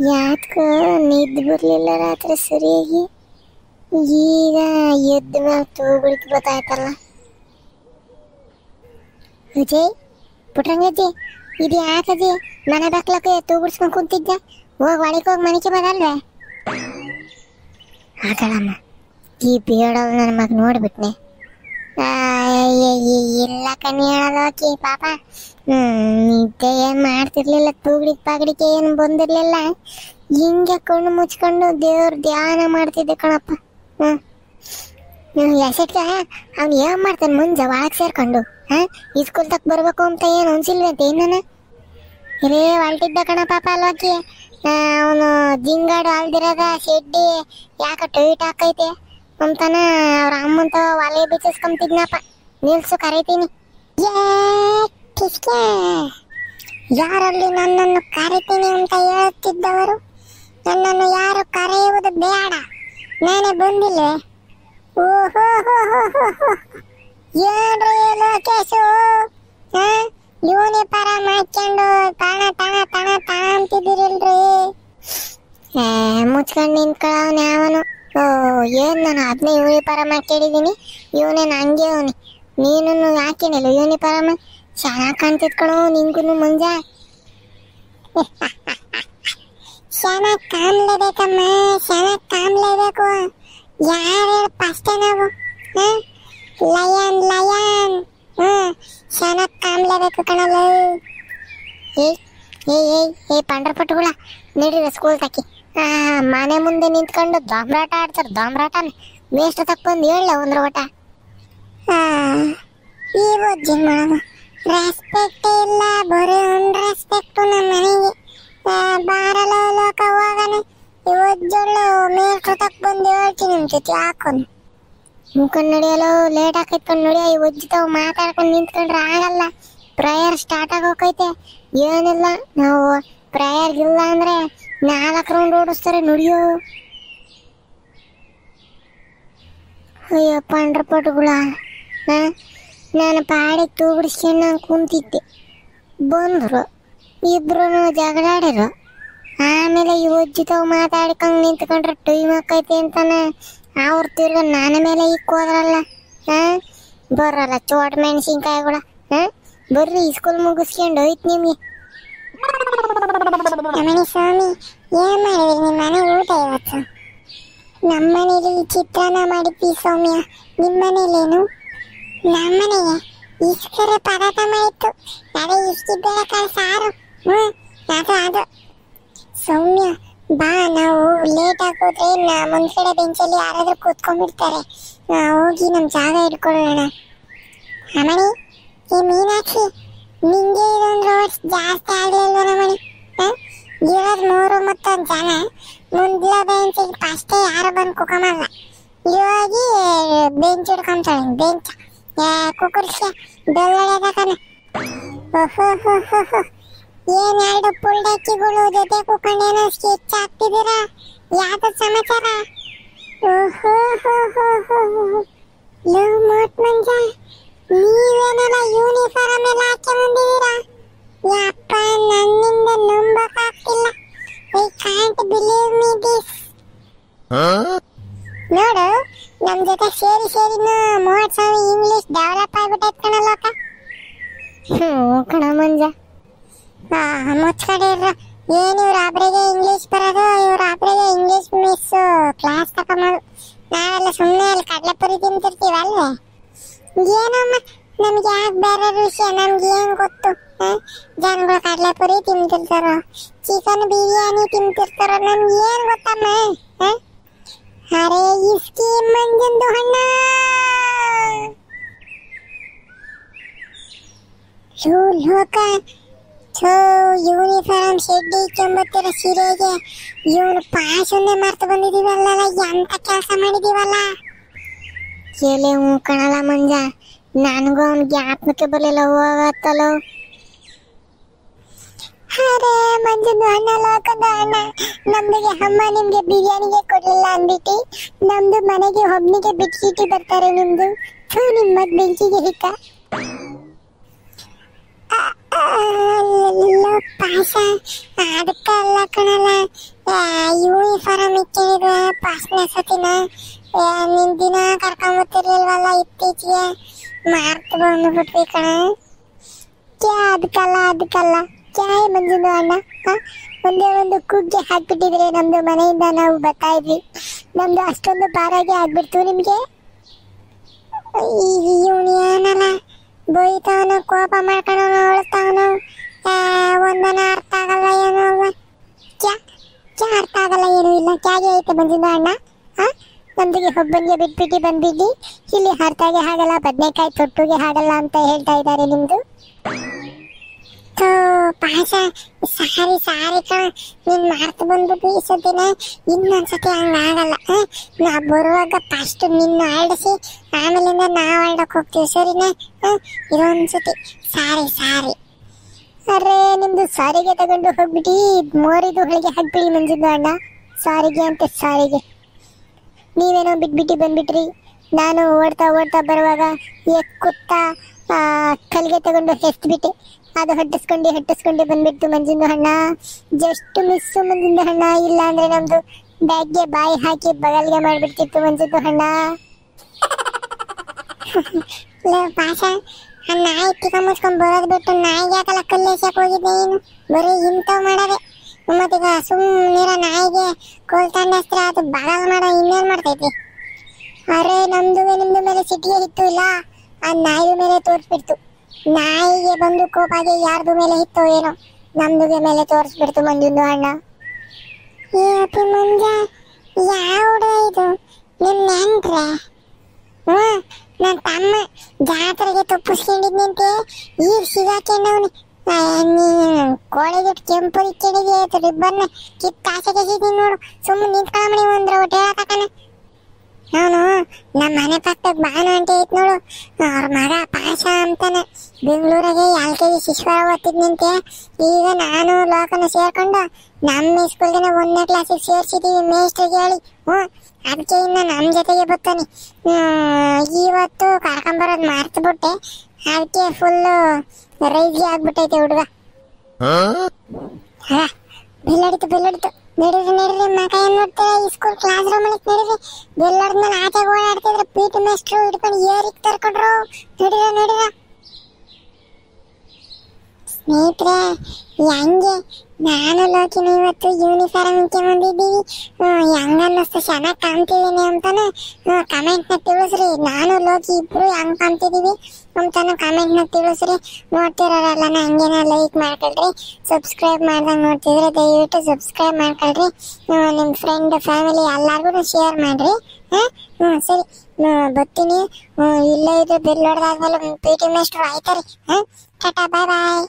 ಯಾಕ ನಿದ್ದೆ ಬರ್ಲಿಲ್ಲ ರಾತ್ರಿ ಸರಿಯಾಗಿ. ಈಗ ಎದ್ದ ಮ್ಯಾಲ ತೂಗುಳಿಕ್ ಗೊತ್ತಾಯ್ತಲ್ಲ. ಅಜಯ್, ಪುಟ್ರಂಗಜ್ಜಿ, ಇದು ಯಾಕಜ್ಜಿ ಮನೆ ಬಾಕ್ಲಕ್ಕೆ ತೂಗುಡ್ಸ್ಕೊಂಡ್ ಕುಂತಿದ್ದ? ಹೋಗಿ ಒಳಗೆ ಹೋಗಿ ಮನೆಗೆ ಬರಲ್ವೇ? ಆಗಲ್ಲಮ್ಮ, ಈ ಬೇಡವ ನನ್ನ ಮಗ ನೋಡ್ಬಿಟ್ನೆ. ಇಲ್ಲ ಕಣ್ಣಿ ಹೇಳೋಕಿ ಪಾಪ. ನಿದ್ದೆ ಏನ್ ಮಾಡ್ತಿರ್ಲಿಲ್ಲ, ತೂಗುಡಿಕ್ ಪಾಗಡಿಕೆ ಏನು ಬಂದಿರ್ಲಿಲ್ಲ. ಹಿಂಗೆ ಕಣ್ಣು ಮುಚ್ಕೊಂಡು ದೇವ್ರ ಧ್ಯಾನ ಮಾಡ್ತಿದ್ದೆ ಕಣಪ್ಪ. ಎಸೆಟ್ಗ ಅವ್ನು ಏನ್ ಮಾಡ್ತಾನೆ ಮುಂಜೆ ಒಳಗೆ ಸೇರ್ಕೊಂಡು ಸ್ಕೂಲ್ ತಕ್ ಬರ್ಬೇಕು ಅಂತ ಏನು ಅನ್ಸಿಲ್ವಂತೆ ಇನ್ನನ. ಇರೇ ಹೊಲ್ಟಿದ್ದ ಕಣ ಪಾಪ ಅಲ್ವಾಕಿ. ಅವನು ಜಿಂಗಾಡು ಅಲ್ದಿರದ ಶೆಡ್ಡಿ ಯಾಕ ಟೈಟ್ ಹಾಕೈತೆ ಅಂತಾನ ಅವ್ರ ಅಮ್ಮಂತ ಒಲೆ ಬಿಚ್ಚಿಸ್ಕೊಂತಿದ್ನಪ್ಪ. ನಿಲ್ಸು ಕರಿತೀನಿ. ಯಾರಲ್ಲಿ ನನ್ನನ್ನು ಕರಿತೀನಿ ಅಂತ ಹೇಳುತ್ತಿದ್ದವರು ನನ್ನನ್ನು ಯಾರು ಕರೆಯುವುದು ಬೇಡ, ನಾನೇ ಬಂದಿಲ್ವೇ? ಓಹೋ ಏನ್ರಿ ಲೋಕೇಶು, ಯೂನಿಫಾರಂ ಹಾಕೊಂಡು ತಣ ತಣ ತಣ ತಣ ಅಂತಿದ್ದೀರಿಲ್ರಿ? ಮುಚ್ಕೊಂಡು ನಿಂತ್ಕೊಳ್ಳವನೆ ಅವನು. ಏನ್ ನಾನು ಅದನ್ನೇ ಯೂನಿಫಾರಂ ಹಾಕೊಂಡಿದ್ದೀನಿ, ಇವನೇನು ಹಂಗೆ ಅವನಿ. ನೀನು ಹಾಕಿನಿಲ್ಲ ಯೂನಿಫಾರಂ, ಚೆನ್ನಾಗಿ ಕಾಣ್ತಿದ್ಕಣೋ ನಿಂಗೂ ಮುಂಜ. ಚೆನ್ನಾಗಿ ಕಾಣ್ಲೇಬೇಕಮ್ಮ, ಚೆನ್ನಾಗಿ ಕಾಣ್ಲೇಬೇಕು. ಯಾರು ಫಸ್ಟೇ ನಾವು ಲಯನ್ ಲಯನ್ ಚೆನ್ನಾಗಿ ಕಾಣ್ಲೇಬೇಕು ಕಣಲ್ಲ. ಏ ಪಂಡ್ರಪಟ್ಟುಗಳ ನಡೀರ ಸ್ಕೂಲ್ ತಕ್ಕಿ. ಮನೆ ಮುಂದೆ ನಿಂತ್ಕೊಂಡು ದೊಂಬರಾಟ ಆಡ್ತಾರೆ. ದೊಂಬರಾಟನ ಮೇಷ್ಟು ತಕ್ಕೊಂದು ಹೇಳ ಒಂದ್ರ ಓಟ. ಈ ಒಜ್ಜಿನ ಮಾಡೋದು ರೆಸ್ಪೆಕ್ಟ್ ಇಲ್ಲ, ಬರೀ ರೆಸ್ಪೆಕ್ಟು ನಮ್ಮ ಮನೆಗೆ. ಬಾರಲ್ಲ ಲೋಕ ಹೋಗನೆ. ಈ ಒಜ್ಜೊಳ್ಳು ಮೇಷ್ಟು ತಕ್ ಬಂದು ಹೇಳ್ತೀನಿ ಅಂತಿತ್ತು ಹಾಕೊಂಡು. ಮುಖಂಡ್ ನಡೆಯಲು ಲೇಟ್ ಹಾಕೈತ್ಕೊಂಡು ನಡೆಯೋ. ಈ ಒಜ್ಜಿತಾವ್ ಮಾತಾಡ್ಕೊಂಡು ನಿಂತ್ಕೊಂಡ್ರೆ ಆಗಲ್ಲ. ಪ್ರೇಯರ್ ಸ್ಟಾರ್ಟ್ ಆಗೋಕೈತೆ. ಏನಿಲ್ಲ, ನಾವು ಪ್ರೇಯರ್ ಇಲ್ಲ ಅಂದ್ರೆ 4 ರೌಂಡ್ ಓಡಿಸ್ತಾರೆ ನುಡಿಯೋ. ಅಯ್ಯೋ ಪಂಡ್ರಪಟ್ಟುಗಳ, ನಾನು ಪಾಡಿಗೆ ತೂಗುಡಿಸ್ಕೊಂಡು ಕುಂತಿದ್ದೆ. ಬಂದರು, ಇಬ್ರು ಜಗಳಾಡಿರು. ಆಮೇಲೆ ಈ ಒಜ್ಜಿತಾವ್ ಮಾತಾಡ್ಕೊಂಡು ನಿಂತ್ಕೊಂಡ್ರೆ ಟೈಮ್ ಹಾಕೈತೆ ಅಂತಾನೆ ಅವ್ರು ತಿರ್ಗ ನನ್ನ ಮೇಲೆ ಇಕ್ಕೋದ್ರಲ್ಲ. ಬರಲ್ಲ ಚೋಟ್ ಮೆಣಸಿನ್ಕಾಯಿಗಳ. ಬರ್ರಿ ಸ್ಕೂಲ್ ಮುಗಿಸ್ಕೊಂಡು ಹೋಯ್ತು ನಿಮ್ಗೆ. ನಮ್ಮನೆ ಸ್ವಾಮಿ, ಏನ್ ಮಾಡಿದ್ರಿ ನಿಮ್ಮ ಮನೆ ಊಟ ಇವತ್ತು? ನಮ್ಮ ಮನೇಲಿ ಚಿತ್ರಾನ್ನ ಮಾಡಿದ್ವಿ ಸೌಮ್ಯ. ನಿಮ್ಮ ಮನೇಲೇನು? ನಮ್ಮ ಮನೆಗೆ ಇಸ್ಕರೆ ಪದಾರ್ಥ ಮಾಡಿತ್ತು. ಅದೇ ಇಸ್ಕಿ ಬೇಳೆಕಾಳು ಸಾರು. ಅದು ಸೌಮ್ಯ ಬಾ, ನಾವು ಲೇಟ್ ಆಗೋದ್ರೆ ಮುಂದ್ಗಡೆ ಬೆಂಚಲ್ಲಿ ಯಾರಾದ್ರೂ ಕೂತ್ಕೊಂಡ್ಬಿಡ್ತಾರೆ. ಹೋಗಿ ನಮ್ಮ ಜಾಗ ಇಟ್ಕೊಳ್ಳೋಣ. ಅಮ್ಮಣಿ, ಈ ಮೀನಾಕ್ಷಿ, ನಿಂಗೆ ಇದೊಂದು ರೋಡ್ಸ್ ಜಾಸ್ತಿ ಆಗ್ಲಿಲ್ವ ನಮ್ಮಣಿ? ಇರೋದು 3 ಮತ್ತೊಂದು ಜನ. ಮುಂದ್ಲ ಬೆಂಚಿಗೆ ಫಸ್ಟೇ ಯಾರು ಬಂದು ಕುಕೊಂಬಲ್ಲ. ಇವಾಗಿ ಬೆಂಚ್ ಹಿಡ್ಕೊಂತಾಳೆ. ಬೆಂಚ್ ಕುಕ್ಕರ್ಸ್ಗೆ ಬೆಳ್ಳೊಳೆದಕನ. ಏನ್ 2 ಪುಲ್ಡಕ್ಕಿಗಳು ಜೊತೆ ಕುಕ್ಕಂಡೇನೋ ಸ್ಕೆಚ್ ಹಾಕ್ತಿದ್ದೀರಾ? ಯಾವ್ದು ಸಮಾಚಾರ? ಲೋ ಮೋಟ್ ಮಂಜ, ನೀವೇನೆಲ್ಲ ಯೂನಿಫಾರ್ಮ್ ಎಲ್ಲ ಹಾಕೊಂಡಿದ್ದೀರಾ? ಯಪ್ಪ, ನನ್ನಿಂದ ನಂಬಕ್ಕಾಗ್ತಿಲ್ಲ. I can't believe me this. ನೋಡು, ನಮ್ ಜೊತೆ ಸೇರಿ ಮೋಟ್ ಸ್ವಾಮಿ ಇಂಗ್ಲಿಷ್ ಡೆವಲಪ್ ಆಗ್ಬಿಟ್ಟೈತ್ ಕಣಲ್ಲೋಕ. ಕಣ ಮಂಜ, ಮುಚ್ಕಡೆ ಇರ್ರ. ಏನ್ ಇವ್ರ ಒಬ್ರಿಗೆ ಇಂಗ್ಲಿಷ್ ಬರೋದು, ಇವ್ರ ಒಬ್ರಿಗೆ ಇಂಗ್ಲಿಷ್ ಮಿಸ್ ಕ್ಲಾಸ್ ತಕೊಂಬೋದು. ನಾವೆಲ್ಲ ಸುಮ್ಮನೆ ಅಲ್ಲಿ ಕಡಲೆಪುರಿ ತಿಂತಿರ್ತೀವಲ್ವೇ? ಏನಮ್ಮ, ನಮ್ಗೆ ಯಾಕೆ ಬೇರೆ ವಿಷಯ, ನಮ್ಗೆ ಏನ್ ಗೊತ್ತು? ಜನಗಳು ಕಡಲೆಪುರಿ ತಿಂತಿರ್ತಾರೋ, ಚಿಕನ್ ಬಿರಿಯಾನಿ ತಿಂತಿರ್ತಾರೋ, ನಮ್ಗೆ ಏನ್ ಗೊತ್ತಮ್ಮ? ಅರೆ ಇಸ್ಕಿ ಮಂಜಂದು ಹಣ್ಣ. ಲೋಕ, ಯೂನಿಫಾರ್ಮ್ ಶೆಡ್ ಇಕ್ಕೊಂಬತ್ತಿರ ಸೀರೆಗೆ ಇವನು ಪಾಸನ್ನೇ ಮರ್ತು ಬಂದಿದೀವಲ್ಲ. ಎಂತ ಕೆಲಸ ಮಾಡಿದೀವಲ್ಲ. ಕೇಳಿ ಕಣಲ್ಲ ಮಂಜ, ನನಗೂ ಅವ್ನ ಜ್ಞಾಪನಕ್ಕೆ ಬರಲಿಲ್ಲ. ಹೋಗತ್ತಲ್ಲ. ಅರೆ ಮಂಜನ ಅಣ್ಣ, ಲೋಕದ ಅಣ್ಣ, ನಮ್ಗೆ ಅಮ್ಮ ನಿಮ್ಗೆ ಬಿರಿಯಾನಿಗೆ ಕೊಡ್ಲಿಲ್ಲ ಅಂದ್ಬಿಟ್ಟು ನಮ್ದು ಮನೆಗೆ ಒಬ್ನಿಗೆ ಬಿಟ್ಕಿಟ್ಟು ಬರ್ತಾರೆ. ನಿಮ್ದು ನಿಮ್ಮ ಬೆಂಚಿಗೆ ಹಿಕ್ಕ ಪಾಸ ಅದಕ್ಕಲ್ಲ ಕಣಲ್ಲ, ಯೂನಿಫಾರ್ಮ್ ಇಕ್ಕಿದ್ರೆ ಫಸ್ಟ್ನೇ ಸತಿನ ನಿನ್ ದಿನ ಕರ್ಕೊಂಬತ್ತಿರ್ಲಿಲ್ವಲ್ಲ ಇತ್ತೀಚೆಗೆ, ಮಾರ್ತು ಬಂದ್ಬಿಟ್ವಿ ಕಣ. ಅದಕ್ಕಲ್ಲ ಕ್ಯಾ ಮಂಜುನ ಅಣ್ಣ, ಒಂದೇ ಒಂದು ಕುಗ್ಗೆ ಹಾಕ್ಬಿಟ್ಟಿದ್ರೆ ನಮ್ದು ಮನೆಯಿಂದ ನಾವು ಬರ್ತಾ ಇದ್ವಿ. ನಮ್ದು ಅಷ್ಟೊಂದು ಭಾರಾಗಿ ಆಗ್ಬಿಡ್ತು ನಿಮ್ಗೆ. ಇವನು ಏನಲ್ಲ ಬೈತಾವನು, ಕೋಪ ಮಾಡ್ಕೊಂಡವನು, ಅಳ್ತಾವನು, ಒಂದನ ಅರ್ಥ ಆಗಲ್ಲ ಏನೋ. ಕ್ಯಾ ಅರ್ಥ ಆಗಲ್ಲ, ಏನೂ ಇಲ್ಲ. ಕ್ಯಾಗೆ ಐತೆ ಮಂಜುನ ಅಣ್ಣ? ನಮ್ದಿಗೆ ಒಬ್ಬನಿಗೆ ಬಿಟ್ಬಿಟ್ಟು ಬಂದ್ಬಿಟ್ಟು ಇಲ್ಲಿ ಅರ್ಥಗೆ ಆಗಲ್ಲ, ಬದನೆಕಾಯಿ ತೊಟ್ಟುಗೆ ಆಗಲ್ಲ ಅಂತ ಹೇಳ್ತಾ ಇದ್ದಾರೆ ನಿಮ್ದು. ಪಾಶ ಸಾರಿ ಕಣ, ನೀನ್ ಮಾರ್ತು ಬಂದ್ಬಿಟ್ಟು ಈ ಸತಿನ ಇನ್ನೊಂದ್ಸತಿ ಹಂಗಾಗಲ್ಲ. ನಾ ಬರುವಾಗ ಫಸ್ಟ್ ನಿನ್ನ ಆಡಿಸಿ ಆಮೇಲಿಂದ ನಾವು ಆಡಕ್ ಹೋಗ್ತೀವಿ, ಸರಿನಾ? ಇದೊಂದ್ಸತಿ ಸಾರಿ. ಅರೆ ನಿಮ್ದು ಸಾರಿಗೆ ತಗೊಂಡು ಹೋಗ್ಬಿಟ್ಟು ಮೋರಿದು ಹೊಳಿಗೆ ಹಾಕ್ಬಿಡಿ ಮಂಜುನ ಅಣ್ಣ. ಸಾರಿಗೆ ನೀವೇನೋ ಬಿಟ್ಬಿಟ್ಟು ಬಂದ್ಬಿಟ್ರಿ. ನಾನು ಓಡ್ತಾ ಬರುವಾಗ ಕುತ್ತ ಕಲ್ಗೆ ತಗೊಂಡು ಹೆಸ್ಬಿಟ್ಟೆ, ಅದು ಹಟ್ಟಿಸ್ಕೊಂಡು ಬಂದ್ಬಿಟ್ಟು ಮಂಜುನ ಅಣ್ಣ. ಜಸ್ಟ್ ಮಿಸ್ಸು ಮಂಜುನ ಅಣ್ಣ, ಇಲ್ಲ ಅಂದ್ರೆ ನಮ್ದು ಬ್ಯಾಗ್ಗೆ ಬಾಯಿ ಹಾಕಿ ಬಗಲ್ಗೆ ಮಾಡ್ಬಿಡ್ತಿತ್ತು ಮಂಜುನ ಅಣ್ಣ. ಪಾಶ ನಾಯಿ ತಿಕೊಂಬಸ್ಕೊಂಡ್ ಬರೋದ್ ಬಿಟ್ಟು ನಾಯಿಗೆ ಯಾಕಲ್ಲ ಕಲ್ಲೇಸಕ್ ಹೋಗಿದ್ದೆ ನೀನು? ಬರೀ ಇಂಥವ್ ಮಾಡದೆ. ಮತ್ತೀಗ ಸುಮ್ಮನಿರೋ ನಾಯಿಗೆ ಕೋಲ್ತಾಂಡಸ್ತ್ರ ಅದು ಬಗಲ್ ಮಾಡೋ ಇನ್ನೇನ್ ಮಾಡ್ತೈತಿ? ಅರೆ ನಮ್ದು ನಿಮ್ದು ಮೇಲೆ ಸಿಟಿಗೆ ಹಿತ್ತು ಇಲ್ಲ, ಆ ನಾಯಿ ಮೇಲೆ ತೋರಿಸ್ಬಿಡ್ತು. ನಾಯಿಗೆ ಬಂದು ಕೋಪಾಗಿ ಯಾರ್ದು ಮೇಲೆ ಹಿತ್ತೋ ಏನೋ ನಮ್ದುಗೆ ಮೇಲೆ ತೋರಿಸ್ಬಿಡ್ತು ಮಂಜುನ ಅಣ್ಣ. ಏಪಿ ಮಂಜ, ಯಾವ ಇದು ನಿಮ್ ನೆಂಟ್ರೆ? ನನ್ನ ತಮ್ಮ ಜಾತ್ರೆಗೆ ತಪ್ಪಿಸ್ಕೊಂಡಿದ್ನಂತೆ, ಈಗ ಸಿಗಾಕೊಂಡವನು. ಕೋಳಿಗೆ ಕೆಂಪು ಇಕ್ಕಿಡಿಗೆ ರಿಬ್ಬನ್ನ ಕಿತ್ತಾಸೆಗೆಸಿದ್ನಿ ನೋಡು. ಸುಮ್ಮನೆ ನಿಂತ್ಕೊಂಡ್ಬಿಡಿ ಒಂದ್ರ ಹೊಟ್ಟೆ ಹೇಳತಕ್ಕನ. ಅವನು ನಮ್ಮ ಮನೆ ಪಕ್ಕದ ಬಾನು ಅಂಟೆ ಐತ್ ನೋಡು, ಅವ್ರ ಮಗ ಪಾಶ ಅಂತಾನೆ ಬೆಂಗಳೂರಿಗೆ LKG ಶಿಶ್ವಾರ ಓದ್ತಿದ್ನಂತೆ. ಈಗ ನಾನು ಲೋಕನ ಸೇರ್ಕೊಂಡು ನಮ್ಮ ಸ್ಕೂಲ್ಗೆ 1ನೇ ಕ್ಲಾಸಿಗೆ ಸೇರ್ಸಿದೀವಿ ಮೇಸ್ಟ್ರಿಗೆ ಹೇಳಿ. ಅದಕ್ಕೆ ಇನ್ನ ನಮ್ಮ ಜೊತೆಗೆ ಬರ್ತಾನೆ. ಇವತ್ತು ಕರ್ಕೊಂಬರೋದು ಮರ್ತ್ಬಿಟ್ಟೆ, ಅದಕ್ಕೆ ಫುಲ್ಲು ರೈಜ್ಗೆ ಆಗ್ಬಿಟ್ಟೈತೆ ಹುಡುಗ. ಬೆಲ್ಲಡಿತು ನಡೀರಿ ಮಕ ಏನ್ ನೋಡ್ತೀರಾ? ಈ ಸ್ಕೂಲ್ ಕ್ಲಾಸ್ ರೂಮ್ ಅಲ್ಲಿ ನಡೀರಿ. ಬೆಲ್ಲಡ್ದ್ಮೇಲೆ ಆಚೆಗೆ ಓಡಾಡ್ತಿದ್ರೆ PT ಮೇಸ್ಟ್ರು ಹಿಡ್ಕೊಂಡು ಏರಿಕ್ ತರ್ಕೊಂಡ್ರು. ನಡೀರ ಸ್ನೇಹಿತರೆ, ಹೆಂಗೆ ನಾನು ಲೋಕಿನ ಇವತ್ತು ಯೂನಿಫಾರ್ಮ್ ಬಂದಿದ್ದೀವಿ, ಹೆಂಗ ಅನ್ನಿಸ್ತು, ಚೆನ್ನಾಗಿ ಕಾಣ್ತಿದ್ದೀನಿ ಅಂತಾನೆ ಕಮೆಂಟ್ನ ತಿಳಿಸ್ರಿ. ನಾನು ಲೋಕಿ ಇಬ್ರು ಹೆಂಗ್ ಕಾಣ್ತಿದೀವಿ ಅಂತಾನು ಕಮೆಂಟ್ನ ತಿಳಿಸ್ರಿ. ನೋಡ್ತಿರೋರೆಲ್ಲನ ಹಂಗೇನ ಲೈಕ್ ಮಾಡ್ಕೊಳ್ರಿ, ಸಬ್ಸ್ಕ್ರೈಬ್ ಮಾಡ್ದಂಗೆ ನೋಡ್ತಿದ್ರೆ ದಯವಿಟ್ಟು ಸಬ್ಸ್ಕ್ರೈಬ್ ಮಾಡ್ಕೊಳ್ರಿ. ನಿಮ್ಮ ಫ್ರೆಂಡ್ ಫ್ಯಾಮಿಲಿ ಎಲ್ಲಾರ್ಗು ಶೇರ್ ಮಾಡ್ರಿ. ಸರಿ ಬರ್ತೀನಿ. ಇಲ್ಲೇ ಇದ್ರೆ ಬೆಲ್ ಹೊಡೆದಾದ್ಮೇಲೆ PT ಮೇಸ್ಟ್ರು ಆಯ್ತಾರಿ. ಟಾಟಾ, ಬಾಯ್.